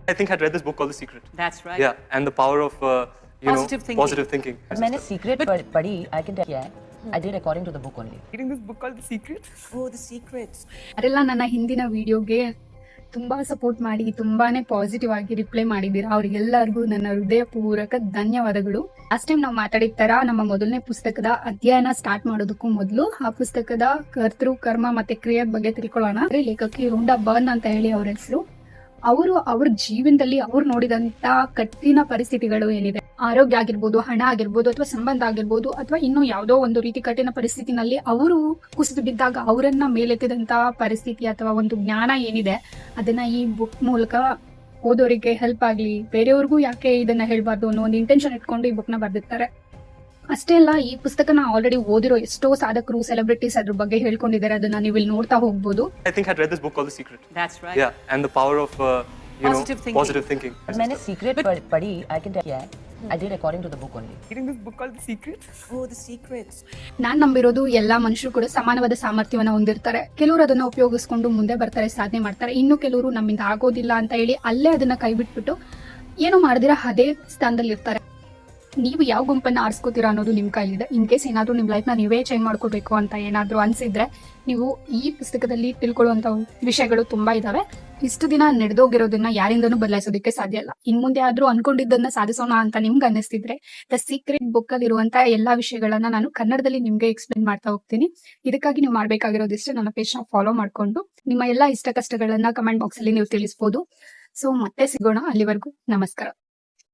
I think I had read this book called The Secret. That's right. Yeah, and the power of Positive thinking. मैंने secret पढ़ी, I can tell you, I did according to the book only. Reading this book called The Secret. Oh, The Secret. ಅದೆಲ್ಲ ನನ್ನ ಹಿಂದಿನ ವಿಡಿಯೋಗೆ ತುಂಬಾ support ಮಾಡಿ ತುಂಬಾನೇ positive ಆಗಿ ರಿಪ್ಲೈ ಮಾಡಿದ್ದೀರಾ. ಅವ್ರಿಗೆಲ್ಲರಿಗೂ ನನ್ನ ಹೃದಯಪೂರ್ವಕ ಧನ್ಯವಾದಗಳು. ಲಾಸ್ಟ್ ಟೈಮ್ ನಾವು ಮಾತಾಡಿದ ತರ ನಮ್ಮ ಮೊದಲನೇ ಪುಸ್ತಕದ ಅಧ್ಯಯನ ಸ್ಟಾರ್ಟ್ ಮಾಡೋದಕ್ಕೂ ಮೊದಲು ಆ ಪುಸ್ತಕದ ಕರ್ತೃ ಕರ್ಮ ಮತ್ತೆ ಕ್ರಿಯೆ ಬಗ್ಗೆ ತಿಳ್ಕೊಳ್ಳೋಣ. ಲೇಖಕಿ ರೋಂಡಾ ಬರ್ನ್ ಅಂತ ಹೇಳಿ ಅವ್ರ ಹೆಸರು. ಅವರು ಅವ್ರ ಜೀವನದಲ್ಲಿ ಅವ್ರು ನೋಡಿದಂತ ಕಠಿಣ ಪರಿಸ್ಥಿತಿಗಳು ಏನಿದೆ, ಆರೋಗ್ಯ ಆಗಿರ್ಬೋದು, ಹಣ ಆಗಿರ್ಬೋದು, ಅಥವಾ ಸಂಬಂಧ ಆಗಿರ್ಬೋದು, ಅಥವಾ ಇನ್ನೂ ಯಾವುದೋ ಒಂದು ರೀತಿ ಕಠಿಣ ಪರಿಸ್ಥಿತಿನಲ್ಲಿ ಅವರು ಕುಸಿದು ಬಿದ್ದಾಗ ಅವರನ್ನ ಮೇಲೆತ್ತಿದಂತ ಪರಿಸ್ಥಿತಿ ಅಥವಾ ಒಂದು ಜ್ಞಾನ ಏನಿದೆ ಅದನ್ನ ಈ ಬುಕ್ ಮೂಲಕ ಓದೋರಿಗೆ ಹೆಲ್ಪ್ ಆಗ್ಲಿ, ಬೇರೆಯವ್ರಿಗೂ ಯಾಕೆ ಇದನ್ನ ಹೇಳ್ಬಾರ್ದು ಅನ್ನೋ ಒಂದು ಇಂಟೆನ್ಷನ್ ಇಟ್ಕೊಂಡು ಈ ಬುಕ್ ನ ಬರ್ದಿರ್ತಾರೆ. ಅಷ್ಟೇ ಅಲ್ಲ, ಈ ಪುಸ್ತಕನ ಆಲ್ರೆಡಿ ಓದಿರೋ ಎಷ್ಟೋ ಸಾಧಕರು, ಸೆಲೆಬ್ರಿಟೀಸ್ ಅದ್ರ ಬಗ್ಗೆ ಹೇಳ್ಕೊಂಡಿದ್ದಾರೆ. ಅದನ್ನ ನೀವು ಇಲ್ಲಿ ನೋಡ್ತಾ ಹೋಗ್ಬೋದು. I think I had read this book called The Secret. That's right. Yeah, and the power of Positive thinking. मैंने सीक्रेट पढ़ी, I can tell you, I did according to the book only. Reading this book called The Secret. Oh, The Secret. ನಾನ್ ನಂಬಿರೋದು ಎಲ್ಲಾ ಮನುಷ್ಯರು ಕೂಡ ಸಮಾನವಾದ ಸಾಮರ್ಥ್ಯವನ್ನ ಹೊಂದಿರ್ತಾರೆ. ಕೆಲವರು ಅದನ್ನ ಉಪಯೋಗಿಸ್ಕೊಂಡು ಮುಂದೆ ಬರ್ತಾರೆ, ಸಾಧನೆ ಮಾಡ್ತಾರೆ. ಇನ್ನು ಕೆಲವರು ನಮ್ಮಿಂದ ಆಗೋದಿಲ್ಲ ಅಂತ ಹೇಳಿ ಅಲ್ಲೇ ಅದನ್ನ ಕೈ ಬಿಟ್ಬಿಟ್ಟು ಏನೋ ಮಾಡಿದಿರ ಅದೇ ಸ್ಥಾನದಲ್ಲಿ ಇರ್ತಾರೆ. ನೀವು ಯಾವ ಗುಂಪನ್ನ ಆರಿಸ್ಕೋತೀರಾ ಅನ್ನೋದು ನಿಮ್ ಕೈಲಿದೆ. ಇನ್ ಕೇಸ್ ಏನಾದ್ರೂ ನಿಮ್ ಲೈಫ್ ನ ನೀವೇ ಚೇಂಜ್ ಮಾಡ್ಕೋಬೇಕು ಅಂತ ಏನಾದ್ರೂ ಅನ್ಸಿದ್ರೆ ನೀವು ಈ ಪುಸ್ತಕದಲ್ಲಿ ತಿಳ್ಕೊಳ್ಳುವಂತ ವಿಷಯಗಳು ತುಂಬಾ ಇದಾವೆ. ಇಷ್ಟು ದಿನ ನಡೆದೋಗಿರೋದನ್ನ ಯಾರಿಂದನೂ ಬದಲಾಯಿಸೋದಕ್ಕೆ ಸಾಧ್ಯ ಇಲ್ಲ. ಇನ್ ಮುಂದೆ ಆದ್ರೂ ಅನ್ಕೊಂಡಿದ್ದನ್ನ ಸಾಧಿಸೋಣ ಅಂತ ನಿಮ್ಗೆ ಅನ್ನಿಸ್ತಿದ್ರೆ ದ ಸೀಕ್ರೆಟ್ ಬುಕ್ ಅಲ್ಲಿ ಇರುವಂತ ಎಲ್ಲಾ ವಿಷಯಗಳನ್ನ ನಾನು ಕನ್ನಡದಲ್ಲಿ ನಿಮ್ಗೆ ಎಕ್ಸ್ಪ್ಲೇನ್ ಮಾಡ್ತಾ ಹೋಗ್ತೀನಿ. ಇದಕ್ಕಾಗಿ ನೀವು ಮಾಡ್ಬೇಕಾಗಿರೋದಿಷ್ಟೇ, ನನ್ನ ಪೇಜ್ ನ ಫಾಲೋ ಮಾಡ್ಕೊಂಡು ನಿಮ್ಮ ಎಲ್ಲಾ ಇಷ್ಟ ಕಷ್ಟಗಳನ್ನ ಕಮೆಂಟ್ ಬಾಕ್ಸ್ ಅಲ್ಲಿ ನೀವು ತಿಳಿಸಬಹುದು. ಸೊ ಮತ್ತೆ ಸಿಗೋಣ. ಅಲ್ಲಿವರೆಗೂ ನಮಸ್ಕಾರ.